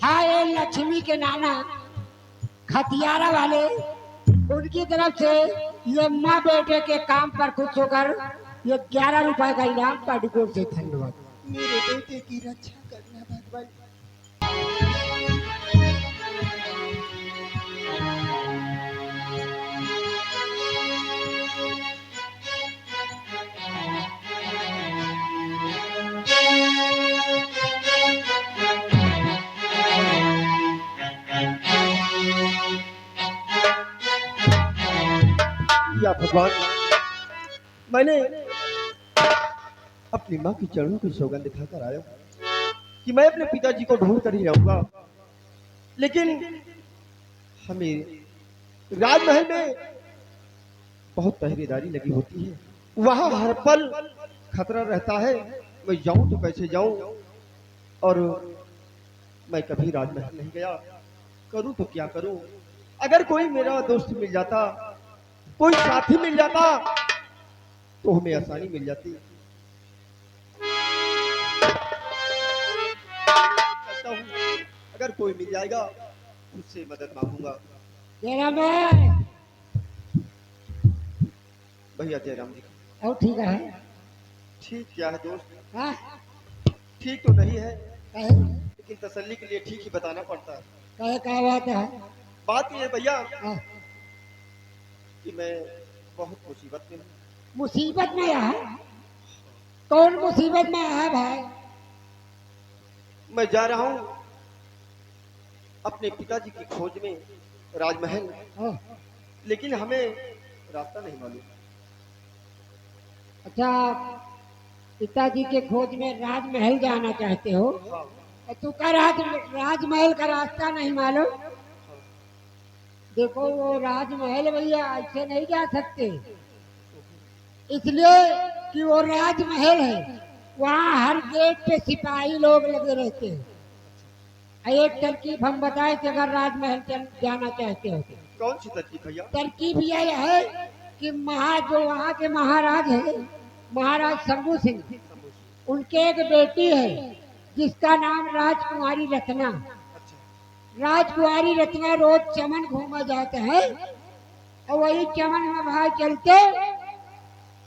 हाँ, ये लक्ष्मी के नाना खतियारा वाले, उनकी तरफ से ये माँ बेटे के काम पर खुश होकर ये 11 रुपए का इनाम पार्टी से धन्यवाद। मेरे बेटे की रक्षा करना भगवान। या भगवान, मैंने अपनी माँ की चरणों की सौगंध दिखाकर आया कि मैं अपने पिताजी को ढूंढ कर ही रहूंगा, लेकिन हमें राजमहल में बहुत पहरेदारी लगी होती है, वहां हर पल खतरा रहता है। मैं जाऊं तो कैसे जाऊं, और मैं कभी राजमहल नहीं गया, करूं तो क्या करूं। अगर कोई मेरा दोस्त मिल जाता, कोई साथी मिल जाता तो हमें आसानी मिल जाती। कहता हूं, अगर कोई मिल जाएगा उससे मदद मांगूंगा। जयराम है भैया जयराम जी। और ठीक है? ठीक क्या है दोस्त? हाँ? ठीक तो नहीं है, कहे लेकिन तसल्ली के लिए ठीक ही बताना पड़ता है। कहे क्या बात है? बात यह है भैया हाँ। कि मैं बहुत मुसीबत में हूँ। मुसीबत में है? कौन मुसीबत में है भाई? मैं जा रहा हूँ अपने पिताजी की खोज में राजमहल, हाँ। लेकिन हमें रास्ता नहीं मालूम। अच्छा, पिताजी के खोज में राजमहल जाना चाहते हो? हाँ, और तू का राजमहल का रास्ता नहीं मालूम? देखो, वो राजमहल भैया ऐसे नहीं जा सकते, इसलिए कि वो राजमहल है। वहाँ हर गेट पे सिपाही लोग लगे रहते हैं। एक तरकीब हम बताए कि अगर राजमहल जाना चाहते हो तो। कौन सी तरकीब भैया? तरकीब यह है कि जो वहाँ के महाराज है, महाराज शंभू सिंह, उनके एक बेटी है जिसका नाम राजकुमारी रत्ना। अच्छा, राजकुमारी रत्ना रोज चमन घूमा जाते हैं, और वही चमन में भाई चलते,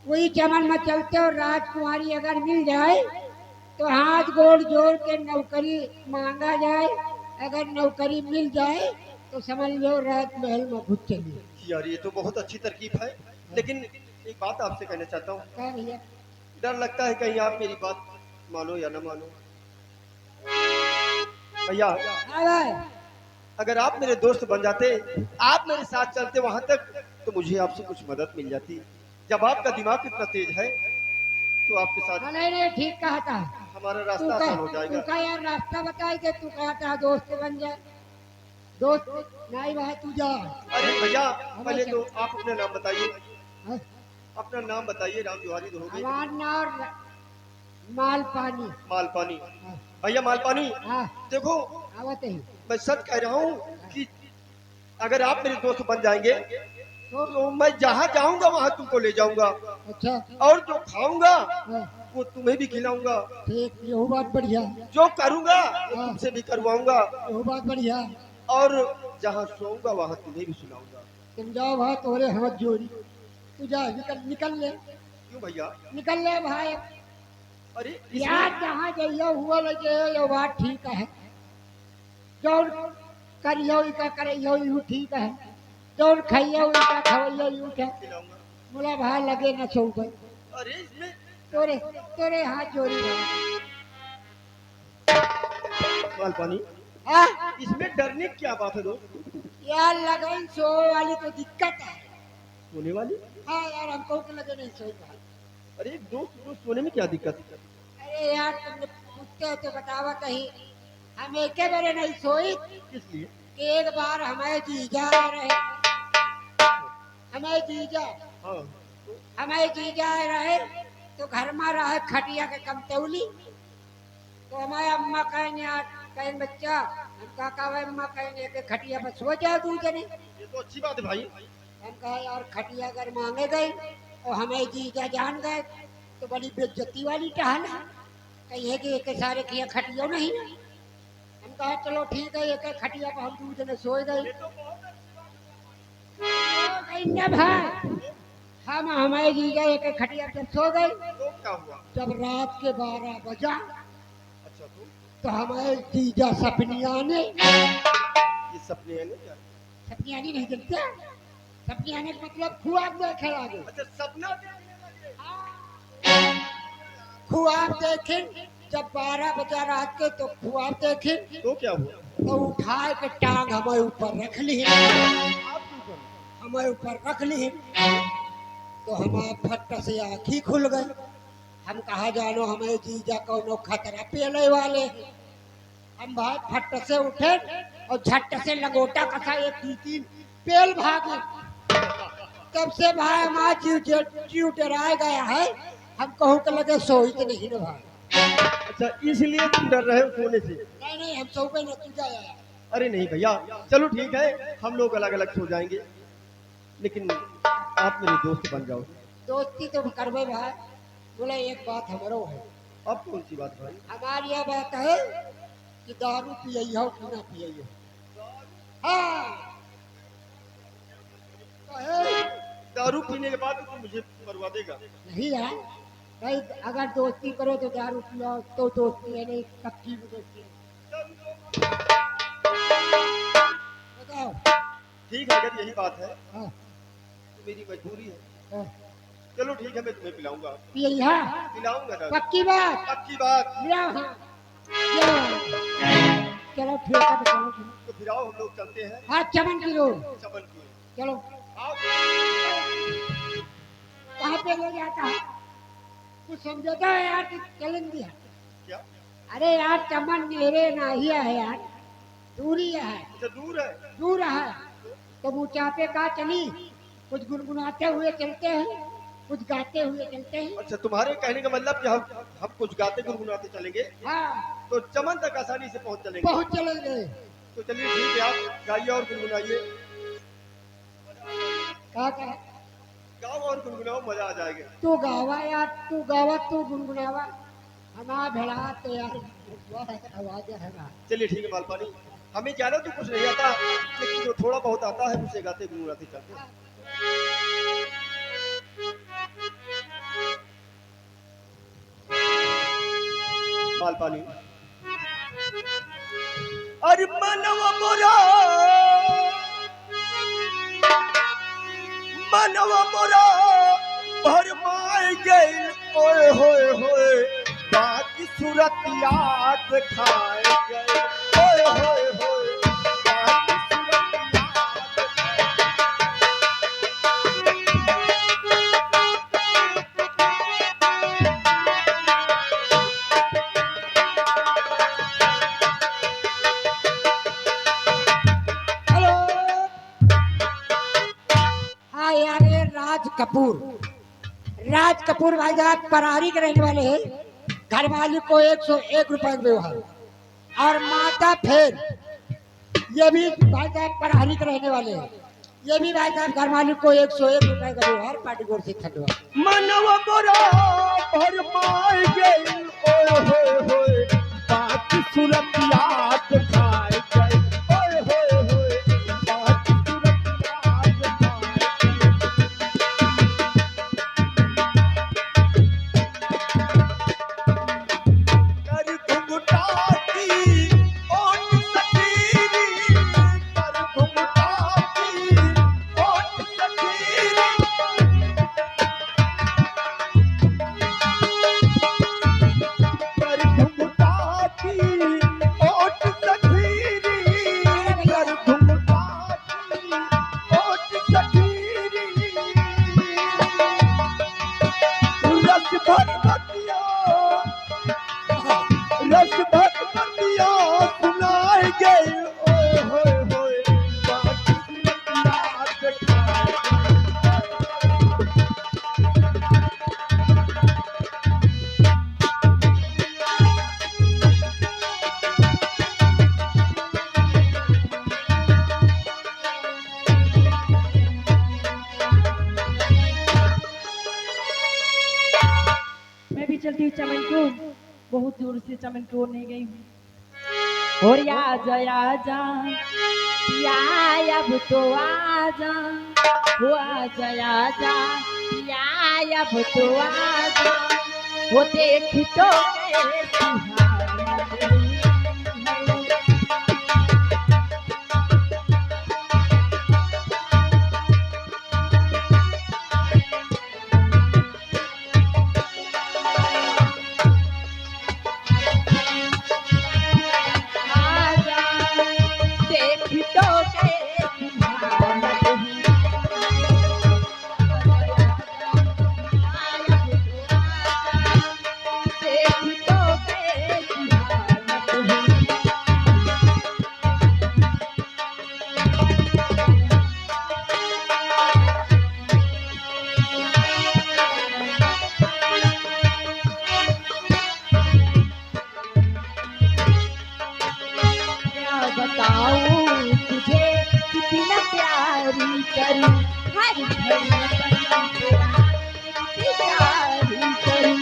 वही चमन में चलते, और राजकुमारी अगर मिल जाए तो हाथ गोड़ जोड़ के नौकरी मांगा जाए। अगर नौकरी मिल जाए तो समझ लो राजमहल में घुस चलिए। यार ये तो बहुत अच्छी तरकीब है, लेकिन एक बात आपसे कहना चाहता हूँ। क्या भैया? डर लगता है कहीं आप मेरी बात मानो या ना मानो। भैया, हाँ भाई। अगर आप मेरे दोस्त बन जाते, आप मेरे साथ चलते वहां तक, तो मुझे आपसे कुछ मदद मिल जाती। जब आपका दिमाग इतना तेज है तो आपके साथ नहीं नहीं, ठीक कहा था। हमारा तू रास्ता का आसान हो तू जाएगा। का यार रास्ता बताए कि तू कहता दोस्त बन जाए। दोस्त नहीं भाई, तू जा। अरे भैया, पहले तो आप अपना नाम बताइए। हाँ? अपना नाम बताइए, राम जोहारी तो हो गई। हमार नाम माल पानी। मालपानी। हाँ। भैया मालपानी, हाँ, देखो आवत ही। मैं सच कह रहा हूँ कि अगर आप मेरे दोस्त बन जाएंगे तो तो मैं जहाँ जाऊंगा वहाँ तुमको ले जाऊंगा, अच्छा। और जो खाऊंगा हाँ, वो तुम्हें भी खिलाऊंगा, ठीक, ये बात बढ़िया। जो करूंगा वो हाँ। तुमसे भी करवाऊंगा, ये बात बढ़िया। और जहाँ सोऊंगा वहाँ तुम्हें भी सुनाऊंगा। तुम जाओ भाई, तोरे हाथ जोड़ी। तू जा, निकल निकल ले। क्यों भैया? निकल ले भाई। अरे यार इसमें जहाँ जाइयो हुआ लगे, ये बात ठीक है। जो करियो इका करियो यू ठीक है। जो खाइयो इका खवैयो यू है। खिलाऊंगा। बोला भाई लगे न सो गए। अरे इसमें तोरे तोरे हाथ जोड़ी भाई। मालपानी, हाँ? इसमें डरने की क्या बात है दोस्त? यार लगन सो वाली तो दिक्कत है। सोने वाली? हाँ यार, हमको तो लगे नहीं सो भाई। अरे दोस्त दोस्त सोने में क्या दिक्कत है? अरे यार, तुमने पूछते हो तो बतावा कहीं। हम एक बारे नहीं सोई किस लिए? कि एक बार हमें जीजा रहे। हमें जीजा हाँ, हमें जीजा रहे तो घर में रहे खटिया के कमतौली। तो हमारे अम्मा कहें यार, कहें बच्चा, हम कहा अम्मा कहें कि खटिया पर सो जाओ तू जने। ये तो अच्छी बात है भाई। हम कहा यार खटिया अगर मांगे गए और हमें जीजा जान गए तो बड़ी बेइज्जती वाली टहल है। कहीं है कि एक सारे किया खटियो नहीं। हम कहा चलो ठीक है, एक खटिया पर हम दू जने सोए गए। न भाई, हम हमारे जीजा एक खटिया पर सो गए। तो क्या हुआ? जब रात के 12 बजा अच्छा तो हमारे जीजा सपनियाने, ये सपने आने क्या? सपनियाने नहीं देखते, सपनियाने का मतलब ख्वाब देखे लगे। अच्छा, सपना देखने लगे। ख्वाब देखे, जब 12 बजा रात के तो ख्वाब देखे, तो क्या हुआ? तो उठाए के टांग हमारे ऊपर रख ली, आपके ऊपर? हमारे ऊपर रख ली। तो हमारे फट से आँखी खुल गई। हम कहा जानो हमें जीजा कोनो खतरा पेले वाले। हम भाई फट से उठे और झट से लगोटा कसा एक 2-3 पेल भागे। तब से भाई हमारा जीव डराया गया है। हम कहूँ के लगे सोई तो नहीं ना भाई। अच्छा, इसलिए तुम डर रहे हो सोने से? नहीं हम सो पे न तू जाया। अरे नहीं भैया, चलो ठीक है, हम लोग अलग अलग सो जाएंगे, लेकिन आप मेरे दोस्त बन जाओ। दोस्ती तो करवे भाई। बोले एक बात हमारो है। अब कौन सी बात भाई? हमारी यह बात है कि दारू पियई हो कि ना पियई हो। हाँ दारू पीने के बाद तो मुझे मरवा देगा। नहीं है भाई, अगर दोस्ती करो तो दारू पियो तो दोस्ती है, नहीं पक्की भी दोस्ती है। बताओ। ठीक है, अगर यही बात है हाँ तो मेरी मजबूरी है। हाँ। चलो ठीक है, मैं तुम्हें पिलाऊंगा। पियई हाँ, पिलाऊंगा दारू। पक्की बात। पक्की बात। लिया हाँ। चलो ठीक है, बताओ। तो फिर आओ, हम लोग चलते हैं। हाँ चमन की रोड। चमन की। चलो। आओ। कहाँ पे ले जाता है? कुछ समझौता है यार कि चलेंगे? क्या? अरे यार चमन मेरे नाहिया है यार, दूरी है। अच्छा, दूर है? दूर है तो ऊंचा पे का चली, कुछ गुनगुनाते हुए चलते हैं, कुछ गाते हुए चलते हैं। अच्छा, तुम्हारे कहने का मतलब कि हम कुछ गाते गुनगुनाते चलेंगे, हाँ तो चमन तक आसानी से पहुंच चलेंगे। पहुंच चलेंगे। तो चलिए ठीक है, आप गाइए और गुनगुनाइए। क्या गाओ और गुनगुनाओ, मजा आ जाएगा। तू गावा यार, तू गावा तू गुनगुनावा, हमारा भेड़ा तो यार आवाज है ना। चलिए ठीक है मालपानी, हमें ज्यादा तो कुछ नहीं आता, लेकिन जो थोड़ा बहुत आता है उसे गाते गुनगुनाते चलते हैं। मालपानी। अरे मनवा मोरा, मनवा मोरा भरमाए गई, ओए होए होए बाकी सूरत याद खाए गए, ओए होए होए बाकी सूरत हेलो। हाँ यार, ये राज कपूर भाई साहब परारी के रहने वाले हैं। घर मालिक को 101 रुपए का व्यवहार, और माता फेर ये भी भाई साहब परारी के रहने वाले हैं। ये भी भाई साहब घर मालिक को 101 रुपए का व्यवहार पार्टी गोर से खंडवा। मनवा मोरा भरमाए गई, ओए होए होए बाकी सूरत याद खाए गई, ओए होए होए बाकी सूरत याद खाए गई। कर घुंघटा की ओट सखीरी, कर घुंघटा की ओट सखीरी, कर घुंघटा की ओट सखीरी, कर घुंघटा की ओट सखीरी, रस भगवतिया, रस भगवतिया सुनाए गए, ओए होए होए बाकी सूरत याद खाए मैं भी चलती हूँ चमन को, बहुत दूर से चमन को नहीं गई हूँ। और आजा पिया अब तो आजा, वो आजा पिया अब तो आजा, वो देख तो के सुहाना आजा, देख तो के सुहाना देख तो के सुहाना क्या बताऊं तुझे कितना प्यारी करूं, हर घड़ी कसम तेरा कितनी प्यारी करूं।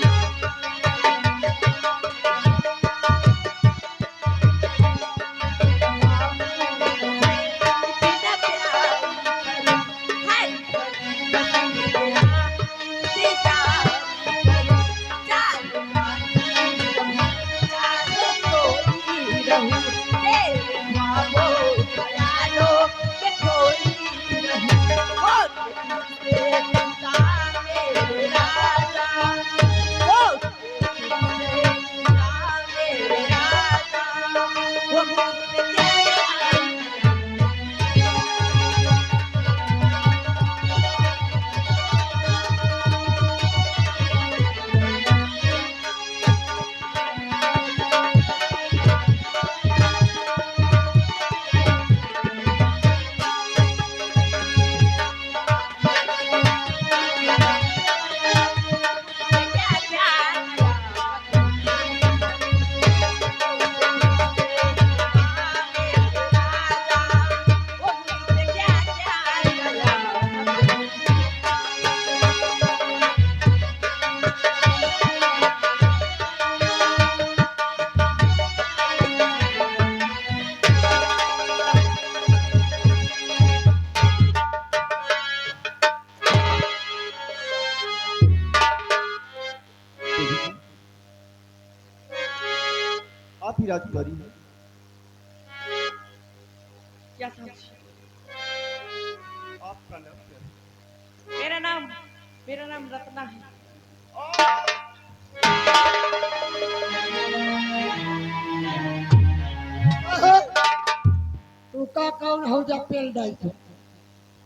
कितना प्यारी करूं, हर घड़ी कसम तेरा कितनी प्यारी करूं। चारों खोई रहूं, तेरे ख्वाबों ख्यालों के खोई रहूं। हो तुझसे जुदा मेरे राजा, हो तुझसे जुदा मेरे राजा, वो मुझसे क्या प्यार वो मुझसे क्या देवी जी, आप ही राजकुमारी हैं। क्या समझ। आपका नाम क्या है? मेरा नाम रत्ना है। तू का कौन हो जा पेल डाल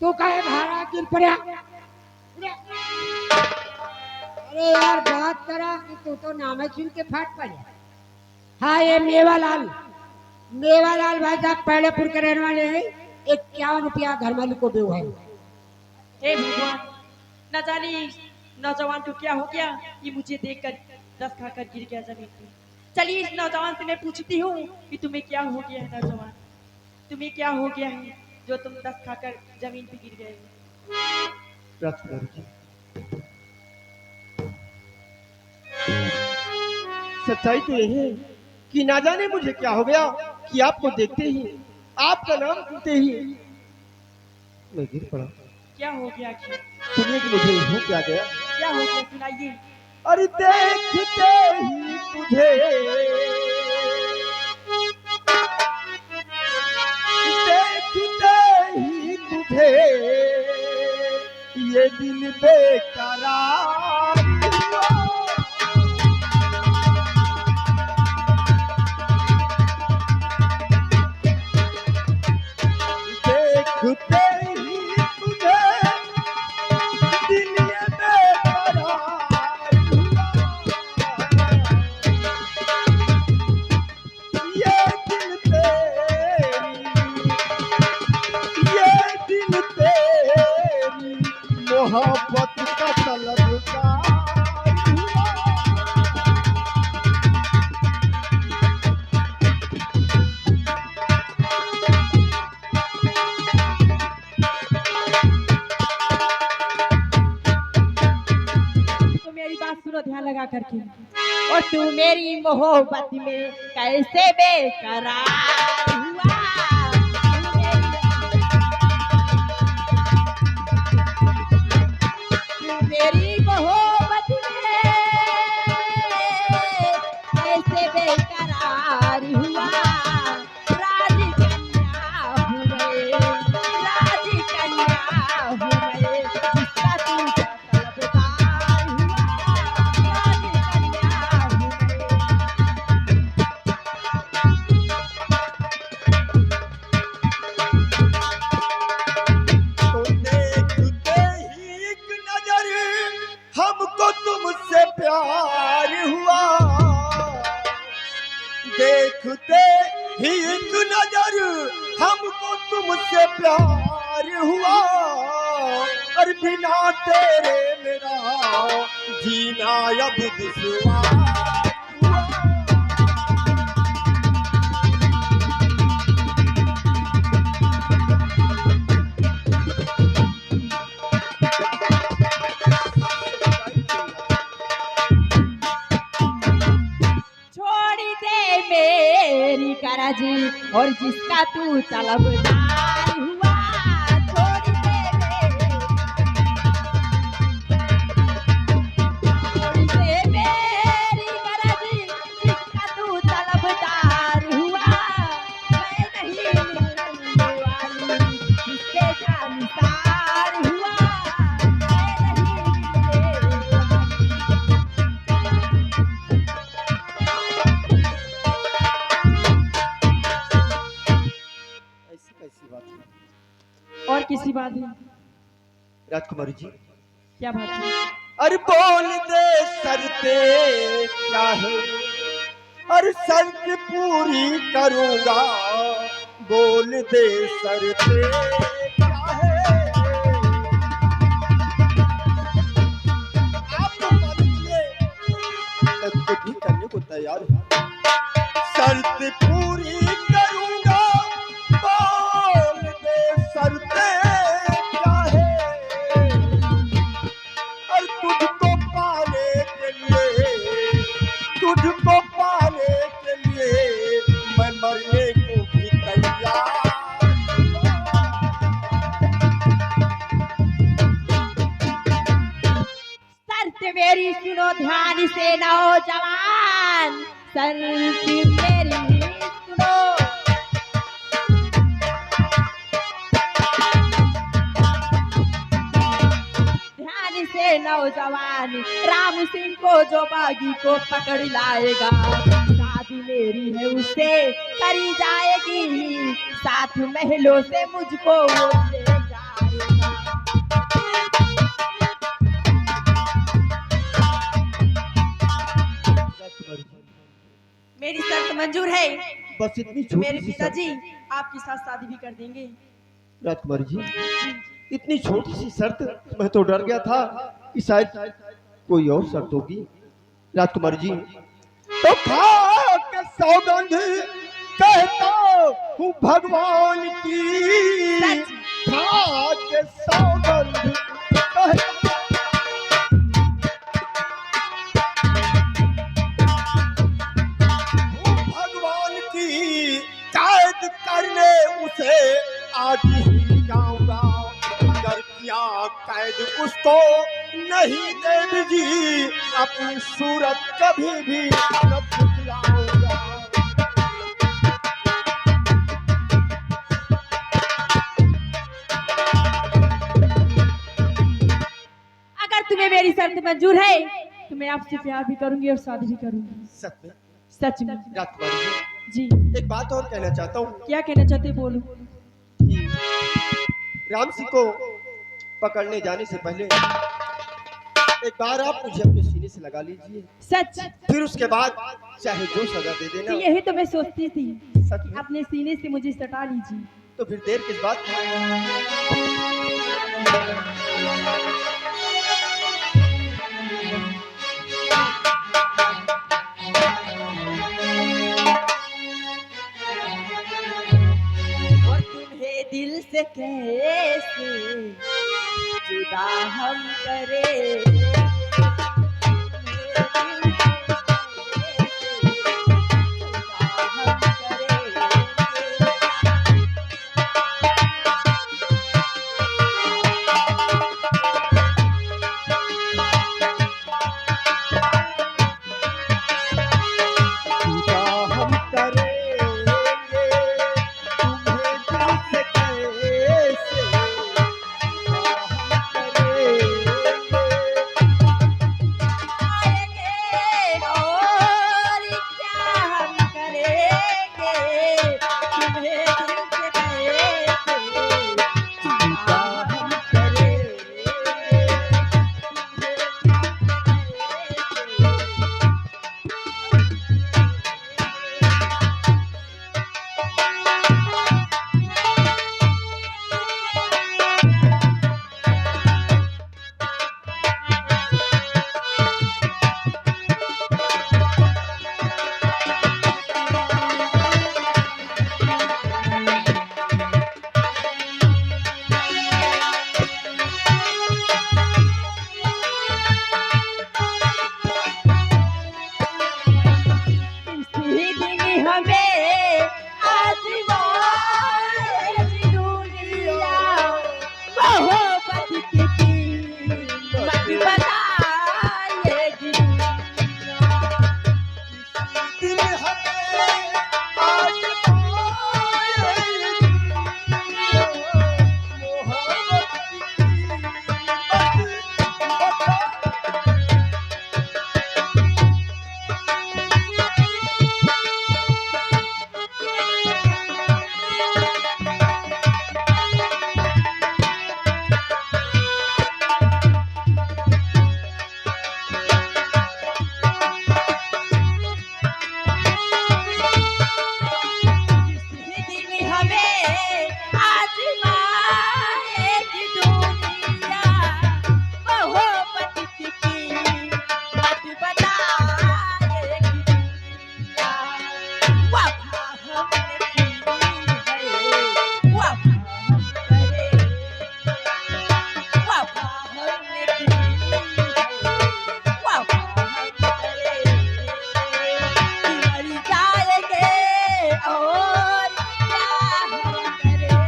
तू काहे भाड़ा गिर पड़ा। अरे यार बात करा कि तू तो नाम सुन के फाट पड़े। हाँ ये मेवालाल भाई साहब पहलेपुर के रहने वाले हैं। 51 रुपया घर मालिक को दो है। हे भगवान, न जाने नौजवान को क्या हो गया, ये मुझे देखकर दस खाकर गिर गया जमीन पे। चलिए इस नौजवान से मैं पूछती हूँ कि तुम्हें क्या हो गया है। नौजवान, तुम्हें क्या हो गया है जो तुम दस खाकर जमीन पे गिर गए हो? राजकुमारी जी, सच्चाई तो यही है कि ना जाने मुझे क्या हो गया कि आपको देखते ही, आपका नाम सुनते ही मैं गिर पड़ा। क्या हो गया आखिर? सुनिए कि मुझे हो क्या गया। क्या हो गया सुनाइए। अरे देखते ही तुझे, देखते ही तुझे ये दिल बेकरार हुआ। देखते ही तुझे दिल ये बेकरार हुआ। ये दिल तेरी, ये दिल तेरी मोहब्बत का तलबगार हुआ। तो मेरी बात सुनो ध्यान लगा करके। और तू मेरी मोहब्बत में कैसे बेकरार हुआ। तू मेरी मोहब्बत में कैसे बेकरार हुआ। राजकन्या हूँ मैं, राजकन्या हूँ मैं, जिसका तू तलबदार हुआ। राजकन्या हूँ मैं। तो देखते ही एक नजर हमको तुमसे प्यार हुआ। देखते ही एक नजर हमको तुमसे प्यार हुआ। और बिना तेरे मेरा जीना अब दुश्वार हुआ। छोड़ दे मेरी करज और जिसका तू तलबदार हुआ। छोड़ दे मेरी करज जिसका तू तलबदार हुआ। मैं नहीं मिलने वाली जिसके जानसार हुआ। मैं नहीं मिलने वाली। ऐसी कैसी बात है और किसी बात है? राजकुमारी जी? क्या बात है? अरे बोल दे शर्ते क्या है, अरे शर्त पूरी करूंगा। बोल दे शर्ते क्या है। आप तो मान लीजिए मैं कुछ भी करने को तैयार हूँ। शर्त पूरी करूंगा। बोल दे शर्ते क्या है। और तुझको पाने के लिए मैं मरने को भी तैयार हूँ। शर्त मेरी सुनो ध्यान से नौजवान, शर्त मेरी सुनो। ध्यान से नौजवान, राम सिंह को जो बागी को पकड़ लाएगा, शादी मेरी है उससे करी जाएगी। साथ महलों से मुझको वो ले जाएगा। मेरी शर्त मंजूर है। बस इतनी मेरे छोटी सी पिताजी आपके साथ शादी भी कर देंगे। राजकुमारी जी, इतनी छोटी सी शर्त, मैं तो डर गया था कि शायद कोई और शर्त होगी। राजकुमारी जी, तो खा के सौगंध कहता हूँ भगवान की। खा के सौगंध कहता भगवान की, कैद करने उसे आज ही जाऊंगा। कर किया कैद उसको नहीं देव जी, अपनी सूरत कभी भी न भुलाऊंगा। अगर तुम्हें मेरी शर्त मंजूर है तो मैं आपसे प्यार भी करूंगी और शादी भी करूंगी। सच में? सच में। राजकुमारी जी। जी, एक बात और कहना चाहता हूँ। क्या कहना चाहते बोलो। कि राम सिंह को पकड़ने जाने से पहले एक बार आप मुझे अपने सीने से लगा लीजिए। सच? फिर उसके बाद चाहे जो सजा दे देना। तो यही तो मैं सोचती थी, सच में? अपने सीने से मुझे सटा लीजिए। तो फिर देर किस बात की? और तुम्हें दिल से कैसे जुदा हम करें। आजमाएगी दुनिया मोहब्बत की कीमत बताएगी दुनिया वफा हमने की है वफा हम करेंगे वफा हमने की है वफा हम करेंगे कि मर जाएंगे और क्या हम करेंगे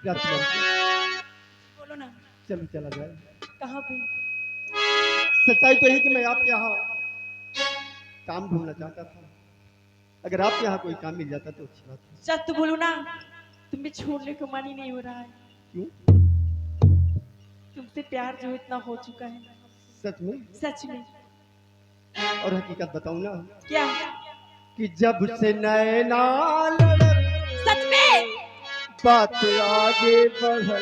राजकुमारी बोलो ना चलो चला जाए। कहाँ पे सच्चाई तो यही कि मैं आपके यहाँ काम ढूंढना चाहता था। अगर आपके यहाँ कोई काम मिल जाता तो अच्छी बात है। सच तो बोलो ना तुम्हें छोड़ने को मन ही नहीं हो रहा है क्यों? तुमसे प्यार जो इतना हो चुका है सच में? सच में और हकीकत बताऊं ना क्या कि जब से नैना लड़े सच में बात आगे बढ़े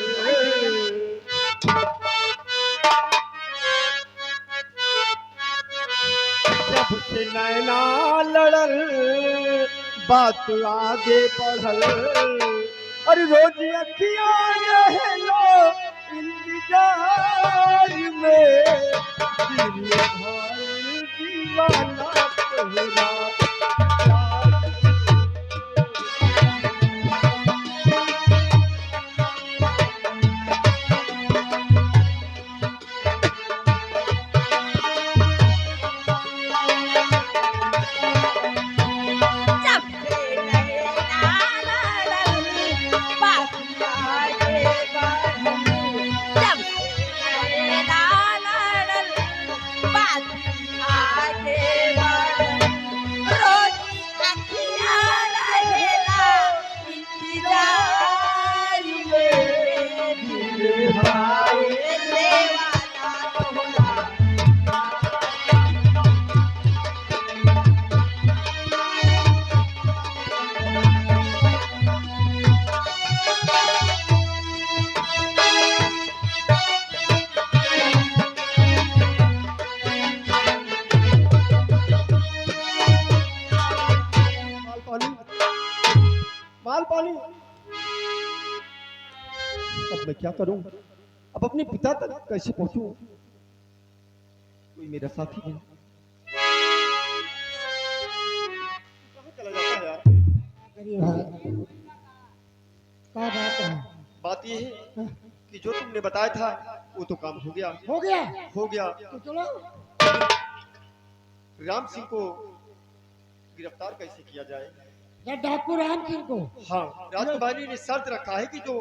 जब से नैना लड़ल बात आगे बढ़ल और रोज अखियां रहलो इंतजार में दिल भर दीवाना तोहरा जब से नैना लड़ल बात आगे बढ़ल जब से नैना लड़ल बात आगे बढ़ल रोज अखियां रहेला इंतजार में दिल भाई दीवाना तोहरा माल पानी माल पानी। अब मैं क्या करूं? अब अपने पिता तक कैसे पहुंचूं? कोई मेरा साथी है? कहाँ चला जाता है यार? करिए भाई क्या बात है बात ये है कि जो तुमने बताया था वो तो काम हो गया हो गया हो गया। तो चलो राम सिंह को गिरफ्तार कैसे किया जाए? या डाकू राम सिंह को हाँ, राजकुमारी ने शर्त रखा है कि जो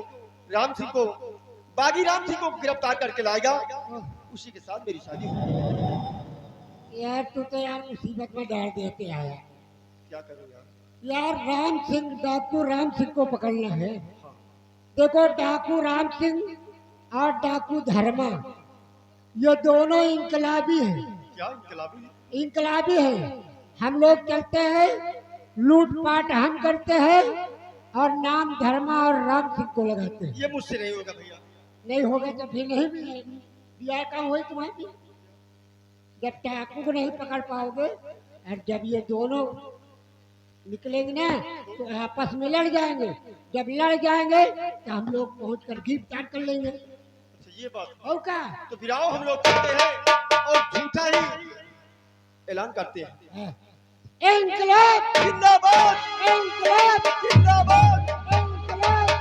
राम सिंह को बागी राम सिंह को गिरफ्तार करके लाएगा उसी के साथ मेरी शादी होगी। यार तू तो यार मुसीबत में डाल देते आया क्या करूं यार? यार राम सिंह डाकू राम सिंह को पकड़ना है। हाँ, देखो डाकू राम सिंह और डाकू धर्मा ये दोनों इनकलाबी हैं क्या इनकलाबी? इनकलाबी हैं। हम लोग चलते हैं लूटपाट हम करते हैं और नाम धर्मा और राम सिंह को लगाते हैं। ये मुझसे नहीं होगा भैया। नहीं होगा तो फिर नहीं मिलेगी। ब्याह का हुई तुम्हारी जब डाकू को नहीं पकड़ पाओगे और जब ये दोनों निकलेंगे ना तो आपस में लड़ जाएंगे। जब लड़ जाएंगे तो हम लोग पहुंच कर गिरफ्तार कर लेंगे। अच्छा ये बात। और क्या तो फिर आओ हम लोग करते हैं और झूठा ही ऐलान करते हैं। इंकलाब जिंदाबाद इंकलाब जिंदाबाद इंकलाब।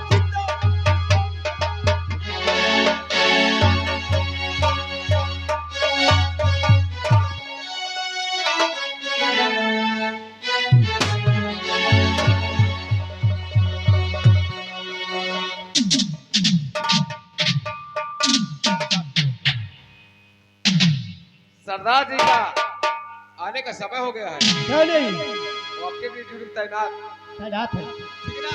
सरदार जी का आने का समय हो गया है। क्या नहीं वो आपके भी ड्यूटी तैनात तैनात है। ठीक है ना?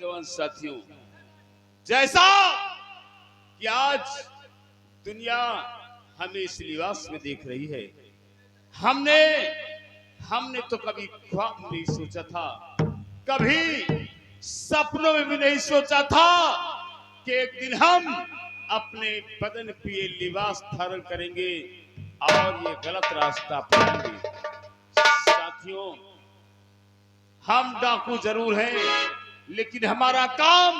नौजवान साथियों, जैसा कि आज दुनिया हमें इस लिबास में देख रही है, हमने तो कभी ख्वाब में नहीं सोचा था, कभी सपनों में भी नहीं सोचा था कि एक दिन हम अपने बदन पे ये लिबास धारण करेंगे और ये गलत रास्ता अपनाएंगे। साथियों, हम डाकू जरूर हैं, लेकिन हमारा काम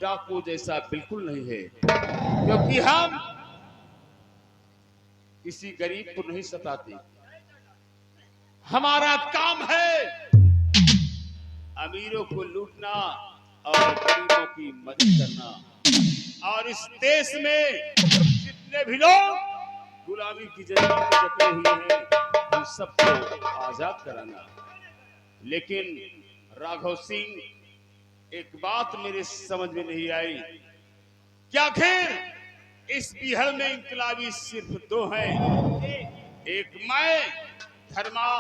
डाकू जैसा बिल्कुल नहीं है, क्योंकि हम किसी गरीब को नहीं सताते। हमारा काम है अमीरों को लूटना और गरीबों की मदद करना, और इस देश में जितने भी लोग गुलामी की जंजीर में जकड़े हुए हैं, उन सबको आजाद कराना। लेकिन राघव सिंह, एक बात मेरे समझ में नहीं आई कि आखिर इस बिहार में इंकलाबी सिर्फ दो हैं, एक मैं धर्मा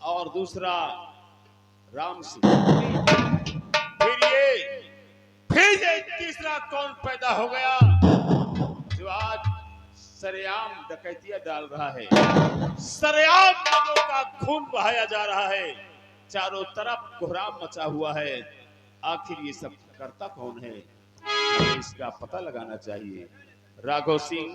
और दूसरा राम सिंह। फिर ये तीसरा कौन पैदा हो गया जो आज सरेआम डकैतियां डाल रहा है, सरेआम लोगों का खून बहाया जा रहा है, चारों तरफ कोहराम मचा हुआ है। आखिर ये सब करता कौन है? हमें इसका पता लगाना चाहिए। राघव सिंह,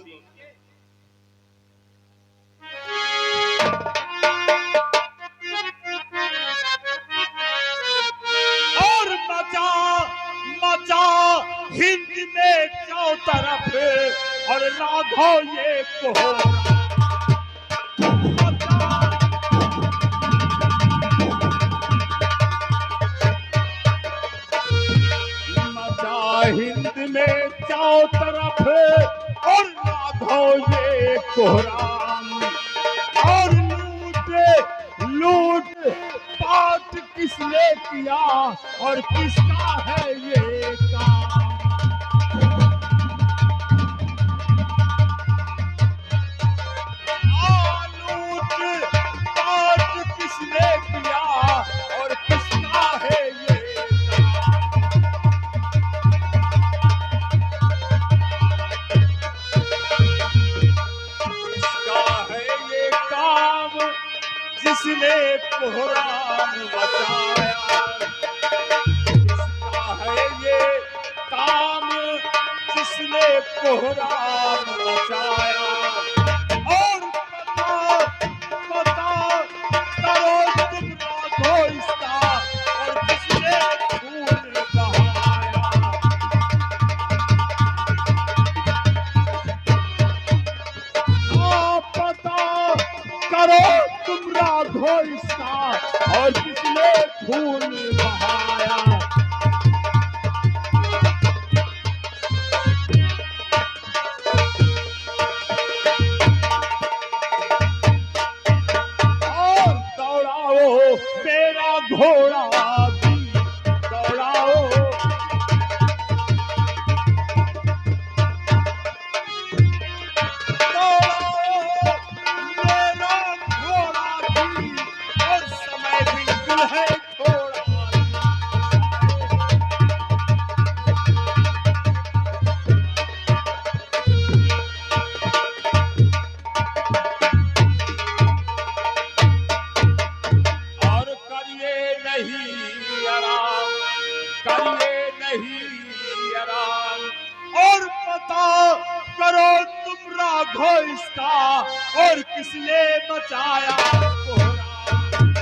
और मचा मचा हिंद में चारों तरफ, और राघव ये कोहराम हिंद में चारों तरफ, और राघव ये कोहराम, और लूट पाट किसने किया और किसका है ये काम? लूट पाट किसने किया और किसका है ये जिसने कोहराम मचाया? किसका है ये काम जिसने कोहराम मचाया? और पता करो तुम राघो इसका, और किसने खून बहाया? पता करो तुम राघो इसका, और किसने खून बहाया? और दौड़ाओ मेरा घोड़ा भी, दौड़ाओ इसका, और किसने मचाया कोहराम?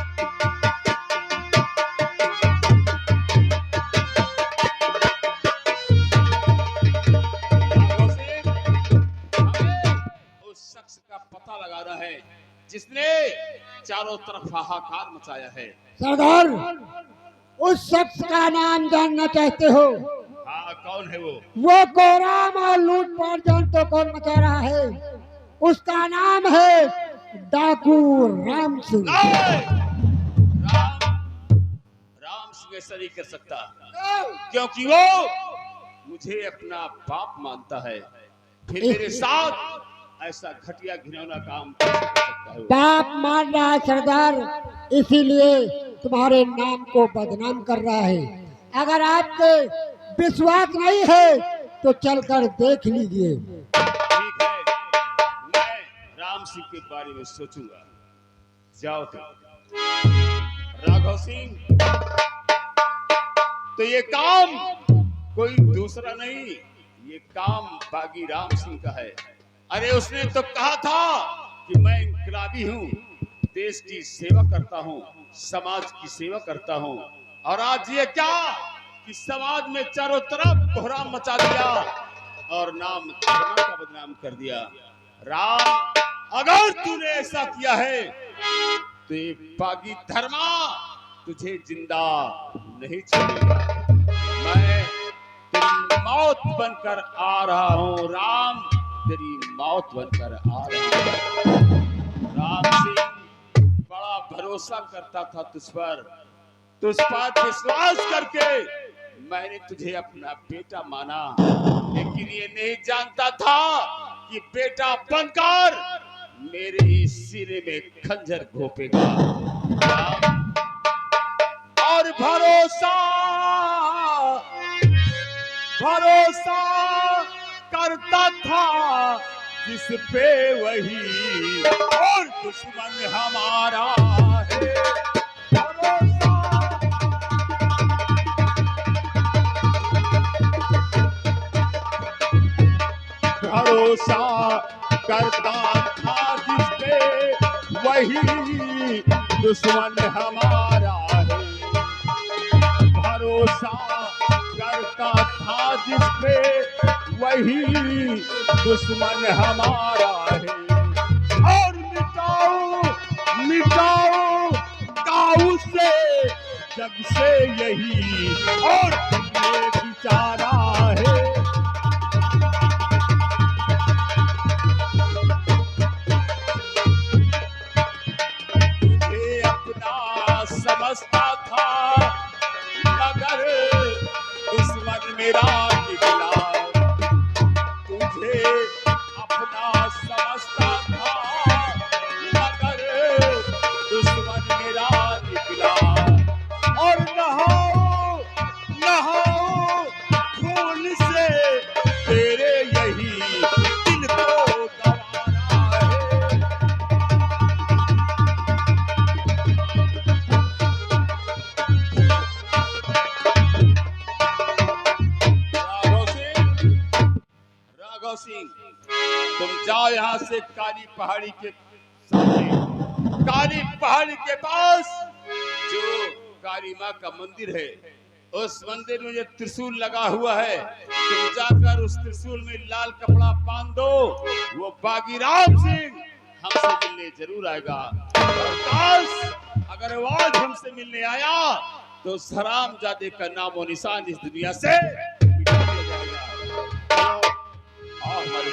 उस शख्स का पता लगाना है जिसने चारों तरफ हाहाकार मचाया है। सरदार, उस शख्स का नाम जानना चाहते हो? हाँ, कौन है वो? वो कोहराम और लूटपाट जानते कौन मचा रहा है? उसका नाम है डाकू राम सिंह। राम सिंह ऐसा नहीं कर सकता, क्योंकि वो मुझे अपना बाप मानता है। फिर मेरे साथ ऐसा घटिया घिनौना काम कैसे कर सकता है? बाप मान रहा है सरदार, इसीलिए तुम्हारे नाम को बदनाम कर रहा है। अगर आपके विश्वास नहीं है तो चलकर देख लीजिए। ठीक है, मैं राम सिंह के बारे में सोचूंगा। जाओ तुम। राघव सिंह, तो ये काम कोई दूसरा नहीं, ये काम बागी राम सिंह का है। अरे उसने तो कहा था कि मैं इनकलाबी हूँ, देश की सेवा करता हूँ, समाज की सेवा करता हूँ, और आज ये क्या कि समाज में चारों तरफ कोहराम मचा दिया और नाम धर्म का बदनाम कर दिया। राम, अगर तूने ऐसा किया है तो ये बागी धर्मा तुझे जिंदा नहीं छोड़ेगा। मैं तेरी मौत बनकर आ रहा हूँ राम, तेरी मौत बनकर आ रहा हूँ। राम सिंह बड़ा भरोसा करता था तुझ पर विश्वास करके मैंने तुझे अपना बेटा माना, लेकिन ये नहीं जानता था कि बेटा बनकर मेरे ही सीने में खंजर घोपेगा। और भरोसा करता था जिस पे वही, और दुश्मन हमारा है। भरोसा करता था जिस पे वही, दुश्मन हमारा है। भरोसा करता था जिस पे वही, दुश्मन हमारा है। और मिटाओ काऊ से जग से यही, और ये बिचारा है। समझता था मगर दुश्मन मेरा निकला, तुझे अपना समझता था मगर दुश्मन मेरा निकला। और नहाओ खून से तेरे यही दिल को गवाना है। राघव सिंह, तुम जाओ यहाँ से काली पहाड़ी के सामने, काली पहाड़ी के पास जो काली माँ का मंदिर है, उस मंदिर में जो त्रिशूल लगा हुआ है, तुम जाकर उस त्रिशूल में लाल कपड़ा बांध दो। वो बागी राम सिंह हमसे मिलने जरूर आएगा। और काश अगर वो आज हमसे मिलने आया तो हरामजादे का नामो निशान इस दुनिया से मिटा दिया जाएगा। हमारे